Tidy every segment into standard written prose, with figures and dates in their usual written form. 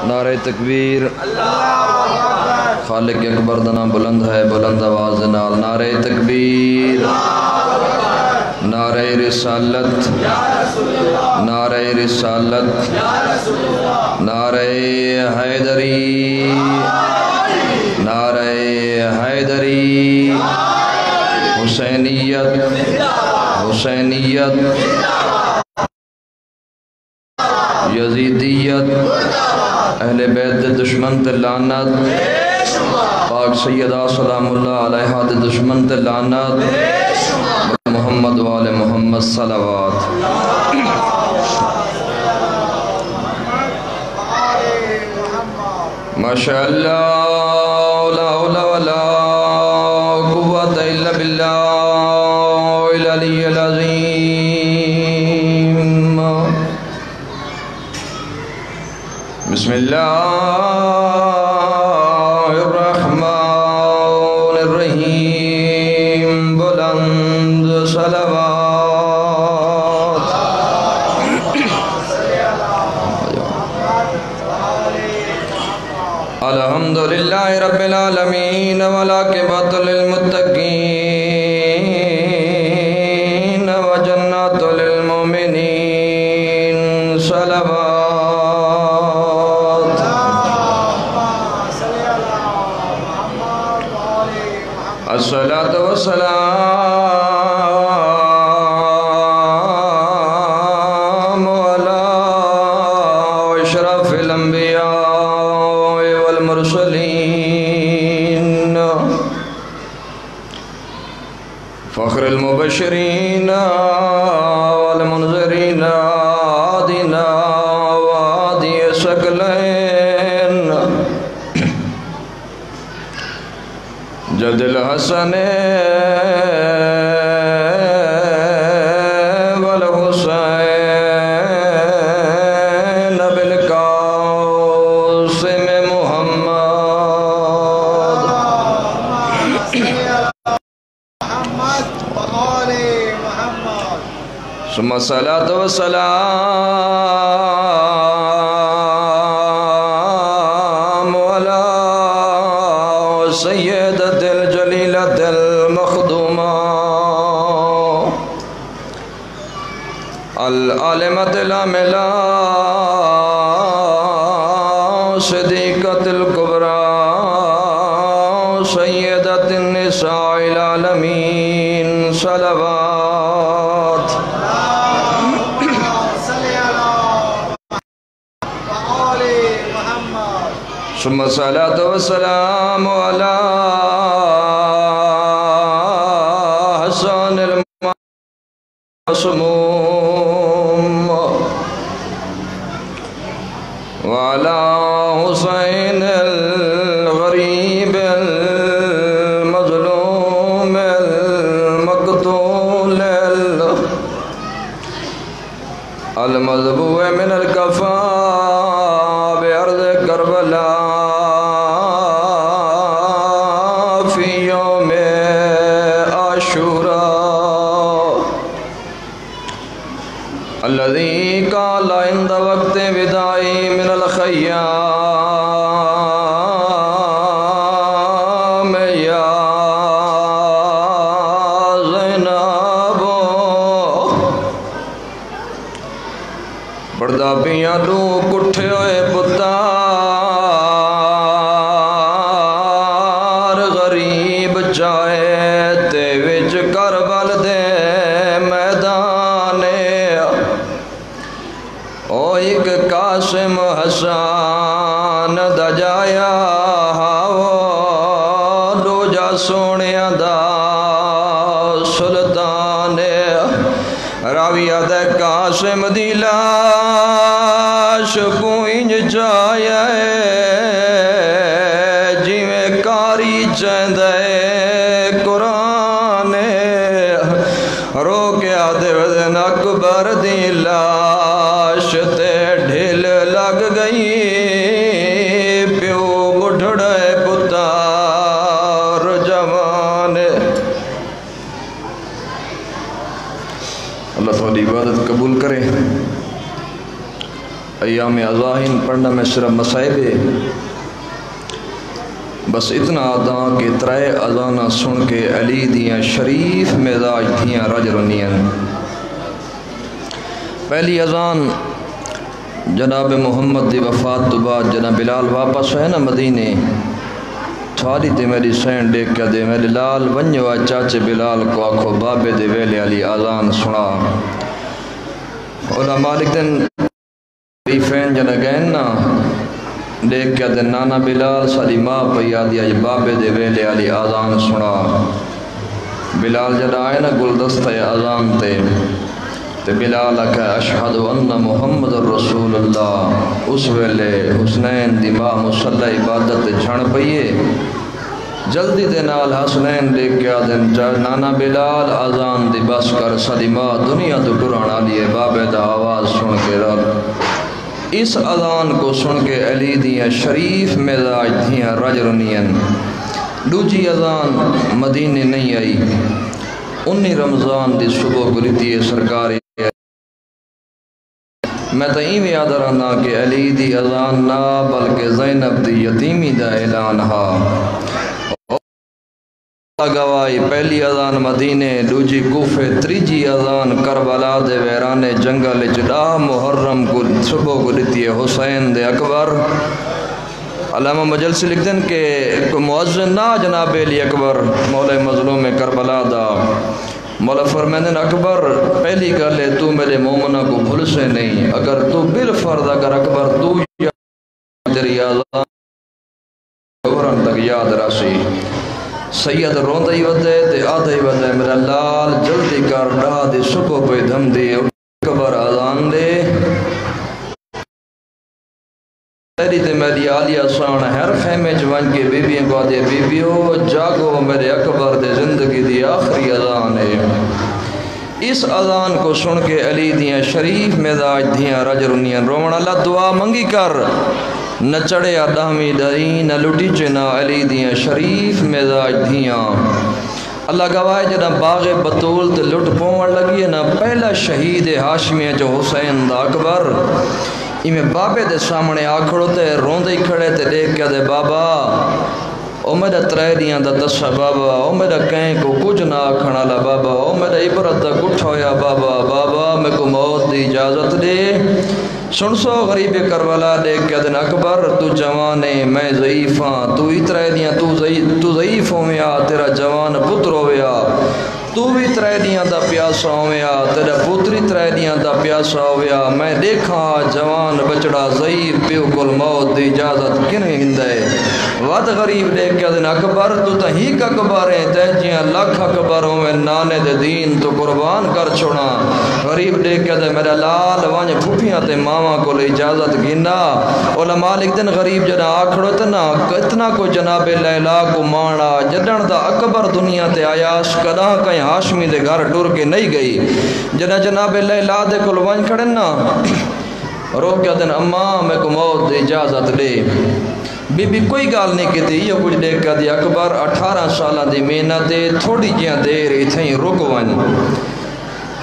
نعرہ تکبیر خالق اکبر دا نام بلند ہے، بلند آواز نال نعرہ تکبیر، نعرہ رسالت، نعرہ رسالت، نعرہ حیدری، نعرہ حیدری، حسینیت، حسینیت، یزیدیت، اہل بیت دشمن تے لعنت، پاک سیدہ سلام اللہ علیہ دے دشمن تے لعنت، محمد وآل محمد صلوات۔ ماشاءاللہ لا حول ولا قوة الا باللہ العلی العظیم۔ بسم اللہ الرحمن الرحیم، بلند صلوات۔ الحمدللہ رب العالمین والعاقبۃ للمتقین وجنات للمؤمنین، صلوات۔ الصلاة والسلام على اشرف الانبیاء والمرسلین، فخر المبشرین والمنذرین، آدنا وآدی سکلین، جد الحسن والحسین بالقاسم محمد، ثم الصلاة والسلام على سیدۃ الجلیلۃ المخدومہ العالمۃ العاملہ صدیقۃ الکبریٰ سیدۃ النساء العالمین، صلوات۔ ثم الصلاة والسلام على حسن المعصوم وعلى حسین الغریب المظلوم المقتول المذبوح من الکفا بأرض کربلا فی یوم عاشوراء، الذي قال عند وقت وداعی من الخیام یا زینب، پردہ پیاں لو کٹھے ہوئے پتار، غریب جائے تے وچ کربل دے میدان، او ایک قاسم حسان دا جایا ہاو لوجا سونیاں دا سلطان، راویہ دے قاسم دی لاش پوئنج جایا جیویں کاری چیندے قرآن، رو کے آدھے وزن اکبر دی لاش تے ڈھل لگ گئی، پیو بڑھڑے پتار جوان۔ اللہ تعالی عبادت قبول کرے۔ ایام اذاہن پڑھنا میں صرف مصائب ہے، بس اتنا آدھا کہ ترائے اذانہ سن کے علی دیاں شریف مزاج دیاں رج رنین۔ پہلی اذان جناب محمد دی وفات تو بعد جناب بلال واپس ہے نا مدینے، تھوڑی تے میری سین دیکھ کے دے میرے لال ونجو چاچے بلال کو آکھو بابے دے ویلے علی آذان سنا۔ علماء مالک دن ریفین جنہ گئن نا دیکھ کے دے نانا بلال ساری ماں پہ یادی آج بابے دے ویلے علی آذان سنا۔ بلال جنہ آئے نا گلدستہ آذان تے بلال کہ اشہد ان محمد رسول اللہ۔ اس ویلے حسنین دی ماں مصلی عبادت چھڑ پئیے، جلدی دے نال حسنین دیکھ کے آدھن نانا بلال آذان دی بس کر، ساری ماں دنیا تو ٹرانا لیے بابے دا آواز سن کے رل۔ اس اذان کو سن کے علی دیاں شریف مزاج دیاں رج رنین۔ دوجی اذان مدینے نہیں آئی، 19 رمضان دی صبح کو لیتی سرکاری۔ میں تو ایویں یاد رہنا کہ علی دی اذان نہ بلکہ زینب دی یتیمی دا اعلان ہا۔ گواہی پہلی اذان مدینے، دوجی کوفے، تریجی اذان کربلا دے ویرانے جنگل جدا محرم کو صبح کو لیتی حسین دے اکبر۔ علامہ مجلسی لکھ دیں کہ مؤذن نہ جناب علی اکبر مولا مظلوم کربلا دا، مولا فرمائن اکبر پہلی گل ہے تو میرے مومنہ کو بھول سے نہیں، اگر تو بالفرض اگر اکبر تو تیری آزان دوران تک یاد راسی سید روندہ ہی ودے تے آدھا ہی ودے میرا لال جلدی کر ڈھا دی صبح پہ دھم دی اکبر آزان دے تیری تے میری آلیہ سان ہر خیمے جوان کے بی بیوں کو آدھے بی بیو جاگو میرے اکبر دے زندگی دی آخری اذان ہے۔ اس اذان کو سن کے علی دیاں شریف مزاج دیاں رج رنین رومن اللہ دعا منگی کر، نہ چڑھے آدھامی دائی نہ لٹی چنا علی دیاں شریف مزاج دیاں۔ اللہ گواہ جنا باغ بطول تے لٹ پوڑ لگی ہے، نہ پہلا شہید ہاشمی جو حسین دا اکبر میں بابے دے سامنے آکھڑو تے روندے ہی کھڑے تے دیکھ کے دے بابا او میرا ترے دیاں دا دسا بابا، او میرا کہیں کو کچھ نہ آکھنا لا بابا، او میرا عبرت دا کچھ ہویا بابا، بابا میں کو موت دی اجازت دے۔ سن سو غریب کربلا دیکھ کے دن اکبر تو جوانے میں ضعیف ہاں، تو ہی ترے دیاں تو ضعیف ہویا، تیرا جوان پتر ہویا، تو بھی ترے دیاں دا پیاسا ہویا، تیرا پتری ترے دیاں دا پیاسا ہویا، میں دیکھا جوان بچڑا ضعیف بالکل موت دی اجازت کنہیں ہندے۔ ود غریب دیکھ کے دن اکبر تو تحیق اکبر ہیں تے جیاں لکھ اکبر ہوئے نانے دے دین تو قربان کر چھوڑا۔ غریب دیکھ کے دن میرا لال وانج پھوپیاں تے ماما کو لے اجازت گنا۔ علماء لکھ دن غریب جنا آکھڑو تنا کتنا کو جناب لیلا کو مانا جدن دا اکبر دنیا تے آیاس کدا کہیں ہاشمی دے گھر ٹور کے نہیں گئی۔ جناب لیلا دے کل وانج کھڑن نا رو کیا دن اماں میں کو موت دے اجازت دے۔ بی بی کوئی گال نہیں کہتی یہ کچھ دیکھ کر دی اکبر 18 سالہ دی محنت دے تھوڑی جیاں دیر اتھیں رک ون۔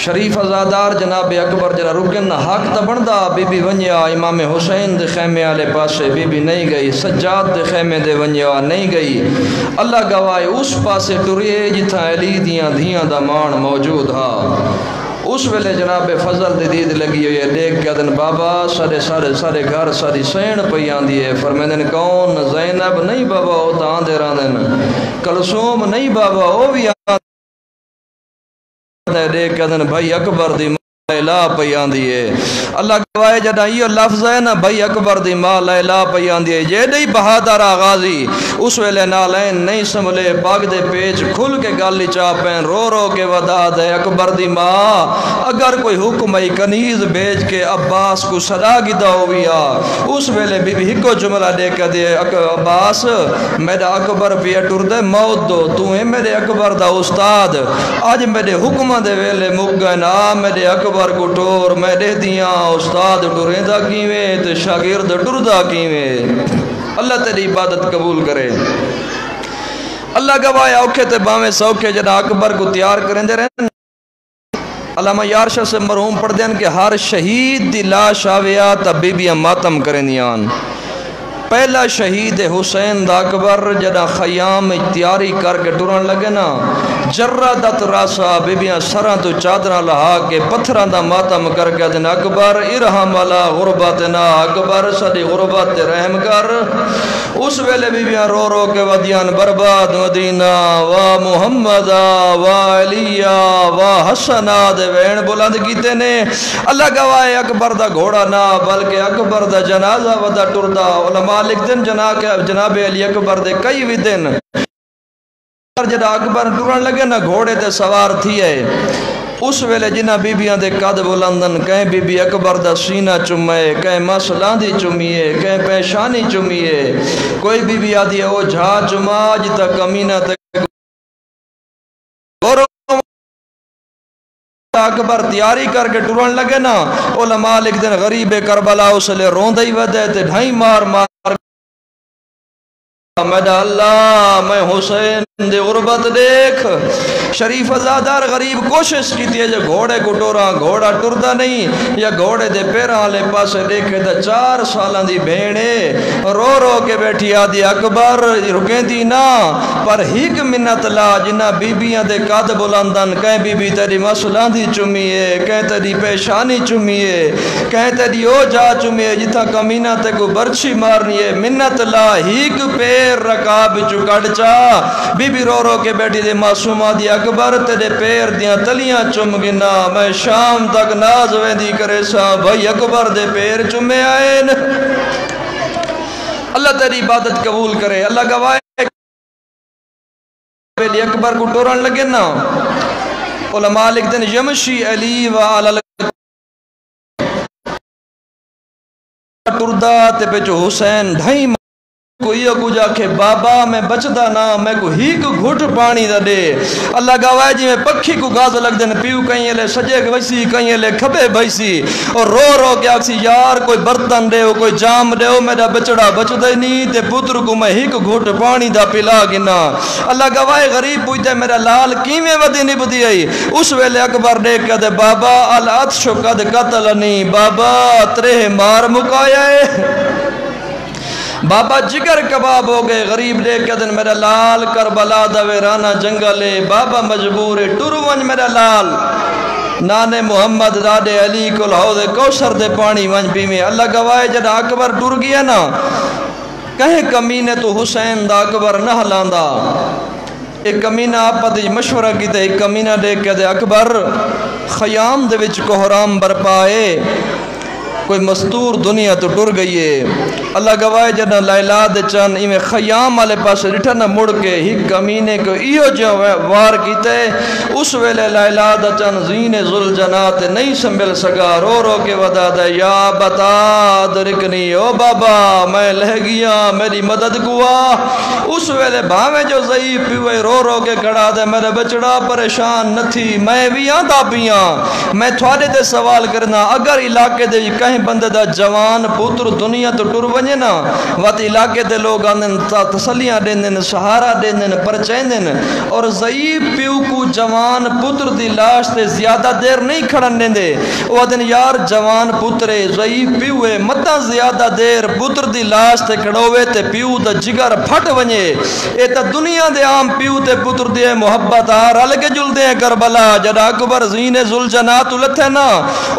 شریف ازادار جناب اکبر جنا رکن حق تا بندہ بی بی ونیا امام حسین دے خیمے آلے پاسے بی بی نہیں گئی، سجاد دے خیمے دے ونیا نہیں گئی۔ اللہ گواہ اس پاسے ٹریے جتھا علی دیاں دھیاں دا مان موجود ہا۔ اس ویلے جناب فضل دی دید لگی ہوئی ہے دیکھ کے دن بابا سارے گھر ساری سین پئی آندی ہے۔ فرمیدن کون زینب نہیں بابا او تا آندے راندن، کلثوم نہیں بابا او بھی آندے دیکھ کے دن بھائی اکبر دی لیلا پئی آندی ہے۔ اللہ گواہ جڑا یہ لفظ ہے نا بھائی اکبر دی ماں لیلا پئی آندی ہے، یہ نہیں بہادر آغازی اس ویلے نالین نہیں سنبھلے باغ دے پیچ کھل کے گالی چاپیں رو رو کے ودا دے اکبر دی ماں اگر کوئی حکمی کنیز بیچ کے عباس کو صدا گدا ہویا اس ویلے بی بی ہکو جملہ دے کے دے عباس میرا اکبر پہ ٹر دے موت دو تو ہے میرے اکبر دا استاد آج میرے حکمہ دے ویلے مگنا میرے اکبر کو ٹور میں دے دیاں استاد ٹریں دا کیویں تے شاگرد ٹر دا کیویں۔ اللہ تیری عبادت قبول کرے۔ اللہ گواہ اوکھے تے باویں سوکھے جنا اکبر کو تیار کریں دے رہے علامہ یارشاہ سے مرحوم پڑھ دین کہ ہر شہید دی لاش آویا تا بیبیاں ماتم کرنیان پہلا شہید حسین دا اکبر جدا خیام تیاری کر کے ٹرن لگے نا جردت راسا بیبیاں سراں تو چادرہ لہا کے پتھران دا ماتم کر کے دن اکبر ارحم والا غربتنا اکبر صدی غربت رحم کر اس ویلے بیبیاں رو رو کے ودیان برباد مدینہ وا محمدہ وا علیہ وا حسنہ دے وین بلند کیتے نے اللہ گواہ اکبر دا گھوڑا نہ بلکہ اکبر دا جنازہ ودا ٹردا علماء لکھ دن جناب علی اکبر دے کئی بھی دن جدا اکبر ٹرن لگے نا گھوڑے تے سوار تھی ہے اس ویلے جنہ بیبیاں دے قد بلندن کہیں بی بی اکبر دا سینہ چمائے کہیں مسلاندی چمیے کہیں پیشانی چمیے کوئی بی بی آدھی ہے وہ جھا چما جتا کمینہ تک اکبر تیاری کر کے ٹرن لگے نا علماء لکھ دن غریب کربلا اس لئے روندہ ہی ودے تے ڈھائی مار میڈا اللہ میں حسین دے غربت دیکھ شریف ازادار غریب کوشش کی تھی جو گھوڑے کو ٹورا گھوڑا ٹردہ نہیں یا گھوڑے دے پیران لے پاسے دیکھے دا 4 سالان دی بھیڑے رو رو کے بیٹھی آدھی اکبر رکیں دی نا پر ہیک منت لا جنہ بیبیاں دے قد بلندن کہیں بی بی تیری مسلان دی چمیے کہیں تیری پیشانی چمیے کہیں تیری او جا چمیے جتا کمینہ تے کو برچی مارنی ہے منت لا ہیک پیر رکاب چکڑ چا بی بی رو رو کے بیٹھی دے معصومہ دی اکبر تیرے پیر دیاں تلیاں چم گنا میں شام تک ناز ویندی کرے سا بھائی اکبر دے پیر چمے آئے اللہ تیری عبادت قبول کرے اللہ گواہ علی اکبر کو ٹورن لگے نا علماء لکھ دن یمشی علی و علی ٹردہ تے پہ جو حسین ڈھائی کوئی کو جا کے بابا میں بچدا نا میں کو ہی کو گھٹ پانی دا دے اللہ گواہ جی میں پکھی کو گاز لگ دن پیو کہیں لے سجے ویسی کہیں لے کھبے بھیسی اور رو رو کے آکسی یار کوئی برتن دے ہو کوئی جام دے ہو میرا بچڑا بچ دے نہیں تے پتر کو میں ہی کو گھٹ پانی دا پلا گنا اللہ گواہ غریب پوچھتے میرا لال کیمیں ودی نہیں بدی آئی اس ویلے اکبر دیکھ کے دے بابا العطش قد قتلنی بابا ترے مار مکایا ہے بابا جگر کباب ہو گئے غریب دیکھ کے دن میرا لال کربلا دا ویرانہ جنگلے بابا مجبور ٹرو ونج میرا لال نانے محمد دادے علی کو لہو دے کوثر دے پانی ونج بھی میں اللہ گواہ جدا اکبر ٹر گیا نا کہیں کمینے تو حسین دا اکبر نہ لاندا ایک کمینہ آپ پتہ مشورہ کی تے ایک کمینہ دیکھ کے دے اکبر خیام دے وچ کو حرام برپائے کوئی مستور دنیا تو ٹر گئی ہے اللہ گواہ جنہ لیلہ دے چند ایمیں خیام والے پاس رٹھنا مڑ کے ہی کمینے کو ایو جو وار کیتے اس ویلے لیلہ دے چند زین ذوالجنات نہیں سنبھل سکا رو رو کے ودا دے یا بتا درکنی او بابا میں لہ گیا میری مدد کوا اس ویلے بھاویں جو ضعیف پیوے رو رو کے کھڑا دے میرے بچڑا پریشان نہ تھی میں بھی آدھا پیاں میں تھوڑے دے سوال کرنا اگر علاقے دے کہیں بندے دا جوان پوتر دنیا تو ٹر ونجے نا وقت علاقے دے لوگ آندن تسلیاں دیندن سہارا دیندن پرچین دن اور ضعیف پیو کو جوان پوتر دی لاش تے زیادہ دیر نہیں کھڑن دیندے وہ دن یار جوان پوترے ضعیف پیوے مدہ زیادہ دیر پوتر دی لاش تے کھڑوے تے پیو دا جگر پھٹ ونجے اے تا دنیا دے عام پیو تے پوتر دی محبت آر علگے جل دے کربلا جدا اکبر زین ذوالجنات لتھے نا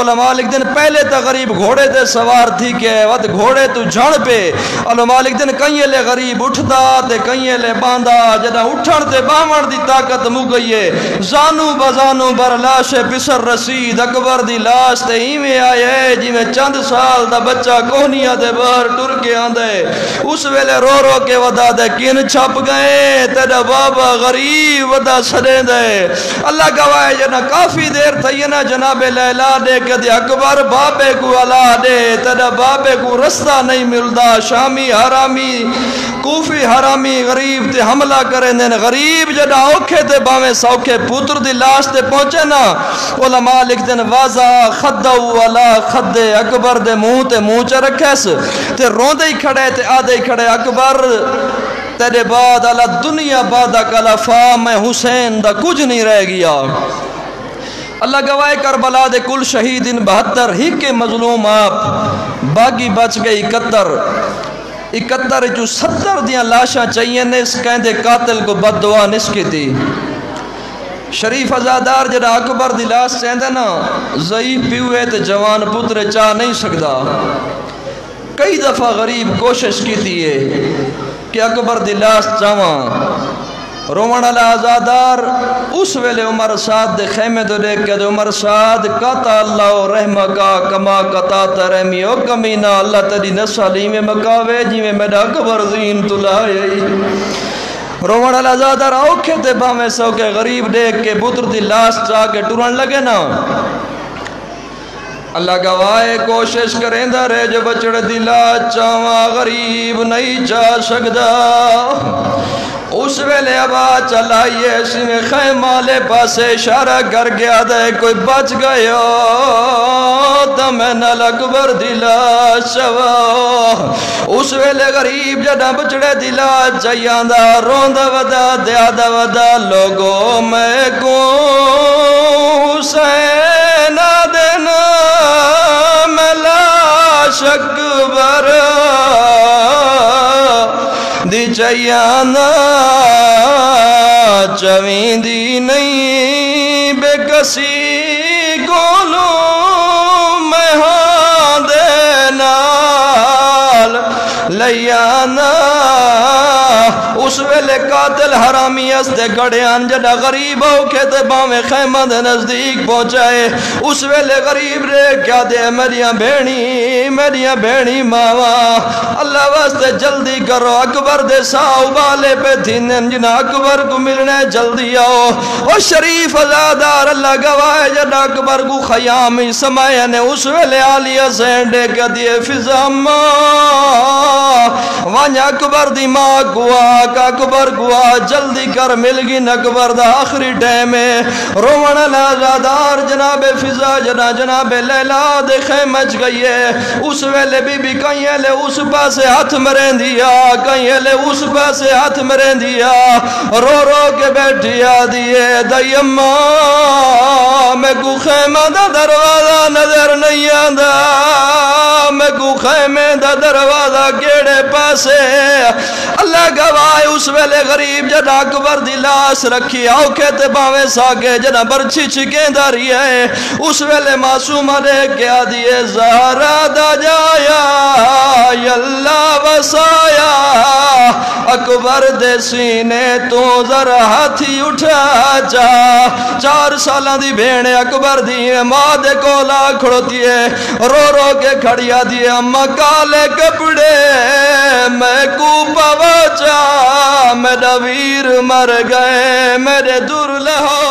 علماء لکھ دن پہلے تا غریب گھوڑے دے سوار تھی کہ وقت گھوڑے تو جھڑ پہ علماء لکھ دن کہیں لے غریب اٹھدا تے کہیں لے باندھا جدا اٹھن تے باہمن دی طاقت مو گئیے زانو بزانو بر لاش پسر رسید اکبر دی لاش تے ایمیں آئے جی میں چند سال دا بچہ کوہنیاں دے بار ٹر کے آندے اس ویلے رو رو کے ودا دے کین چھپ گئے تیرا بابا غریب ودا سڑے دے اللہ گواہ جنا کافی دیر تھی نا جناب لیلہ دے کہ دے اکبر بابے کو اللہ دے تیرا بابے کو رستہ نہیں ملدا شامی حرامی کوفی حرامی غریب تے حملہ کریں دین غریب جڑا اوکھے تے باویں سوکھے پوتر دی لاش تے پہنچے نا علماء لکھ دین واضح خدو والا خد اکبر دے منہ تے منہ چ رکھیس تے روندے ہی کھڑے تے آدھے ہی کھڑے اکبر تیرے بعد اللہ دنیا بعد کلفا میں حسین دا کچھ نہیں رہ گیا اللہ گواہ کربلا دے کل شہید ان 72 ہی کے مظلوم آپ باقی بچ گئی 71 جو 70 دیاں لاشاں چاہیے نے اس کہندے قاتل کو بد دعا نسکی تھی شریف ازادار جڑا اکبر دی لاش چاہندے نا ضعیف پیوے تے جوان پتر چاہ نہیں سکدا کئی دفعہ غریب کوشش کی تھی کہ اکبر دی لاش چاہواں رومن علی ازادار اس ویلے عمر سعد دے خیمے دے دیکھ کے عمر سعد قطع اللہ رحمکا کما قطع ترمی او کمینہ اللہ تیری نسالی میں مکاوے جی میں میرا اکبر زین تلائے رومن علی ازادار اوکھے تے باہمیں سو کے غریب دیکھ کے پتر دی لاش چاہ کے ٹورن لگے نا اللہ گواہ کوشش کریں دا رہے جو بچڑ دی لاش چاہواں غریب نہیں چاہ سکدا اس ویلے ابا چلائیے اسی میں خیمہ لے پاسے اشارہ کر گیا دے کوئی بچ گیا دمین اکبر دلا شوا اس ویلے غریب جڑا بچڑے دلا چاہیاندہ روندہ ودا دیادہ ودا لوگوں میں کو سینہ دینا ملاش اکبر دی چاہیانا چوین دی نہیں بے کسی گولوں میں ہاں دے نال لیانا اس ویلے قاتل حرامی اس دے گڑیان جڑا غریب ہو کے تے باویں خیمہ دے نزدیک پہنچائے اس ویلے غریب رے کیا دے میریاں بھینی ماما اللہ واسطے جلدی کرو اکبر دے ساؤ بالے پہ تھینن جنہ اکبر کو ملنے جلدی آؤ او شریف ازادار اللہ گواہ جڑا اکبر کو خیامی سمایا نے اس ویلے آلیہ سینڈے کہ دیے فضا ماں وانیا اکبر دی ماں گوا کا اکبر گوا جلدی کر مل گی اکبر دا آخری ٹائم ہے رومن ازادار جناب فضا جناب لیلہ دے خیمچ گئی ہے اس ویلے بی بی کہیں لے اس پاسے ہاتھ مرین دیا کہیں لے اس پاسے ہاتھ مرین دیا رو کے بیٹھیا دیئے دائیمہ میں کو خیمہ دا دروازہ نظر نہیں آندہ میں کو خیمہ دا دروازہ کیڑے پاسے اللہ گواہ اس ویلے غریب جنا اکبر دی لاش رکھی آوکے تے باویں ساکے جنا برچی چکیں داری ہے اس ویلے معصومہ نے کیا دیئے زہرہ دا جایا یاللہ وسایا اکبر دے سینے تو ذرا ہاتھی اٹھا جا 4 سالہ دی بھینے اکبر دی ماں دے کولا کھڑوتی ہے رو کے کھڑیا دی اممہ کالے کپڑے میں کوپا بچا میرا ویر مر گئے میرے دور لہو